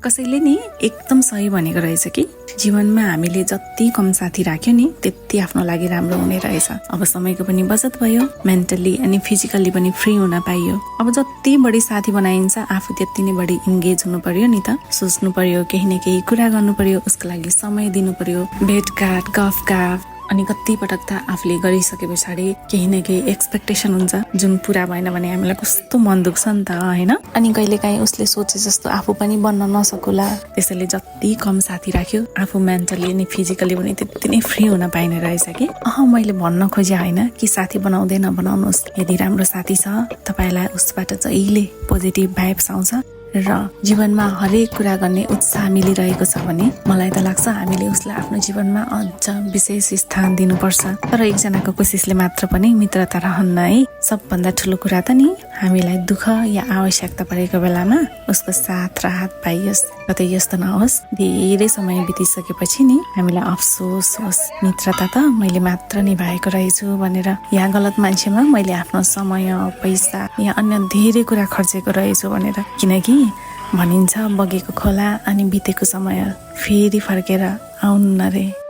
कसैले नि एकदम सही भनेको रहेछ कि जीवनमा हामीले जति कम साथी राख्यो नि त्यति आफ्नो लागि राम्रो हुने रहेछ। अब समयको पनि बचत भयो, मेन्टली अनि फिजिकल्ली पनि फ्री हुन पाइयो। अब जति बढी साथी बनाइन्छ आफू त्यति नै बढी इन्गेज हुनु पर्यो नि त। सोच्नु पर्यो, केही न केही कुरा गर्नु पर्यो, उसको लागि समय दिनु पर्यो, भेटघाट गफगाफ। अनि कति पटक त आफूले गरिसके पछाडि केही न केही एक्सपेक्टेसन हुन्छ जुन पूरा भएन भने हामीलाई कस्तो मन दुख्छ नि त हैन। अनि कहिलेकाहीँ उसले सोचे जस्तो आफू पनि बन्न नसकुला। त्यसैले जति कम साथी राख्यो आफू मेन्टली अनि फिजिकली पनि त्यति नै फ्री हुन पाइने रहेछ कि। मैले भन्न खोजे होइन कि साथी बनाउँदै नबनाउनुहोस्। यदि राम्रो साथी छ तपाईलाई उसबाट जहिले पोजिटिभ भाइब्स आउँछ र जीवनमा हरेक कुरा गर्ने उत्साह मिलिरहेको छ भने मलाई त लाग्छ हामीले उसलाई आफ्नो जीवनमा अझ विशेष स्थान दिनुपर्छ। तर एकजनाको कोसिसले मात्र पनि मित्रता रहन्न है। सबभन्दा ठुलो कुरा त नि हामीलाई दुःख या आवश्यकता परेको बेलामा उसको साथ र हात पाइयोस्। कतै यस्तो नहोस् धेरै समय बितिसकेपछि नि हामीलाई अफसोस होस् मित्रता त मैले मात्र निभाएको रहेछु भनेर, या गलत मान्छेमा मैले आफ्नो समय पैसा या अन्य धेरै कुरा खर्चेको रहेछु भनेर। किनकि भनिन्छ बगेको खोला अनि बितेको समय फेरि फर्केर आउन्न रे।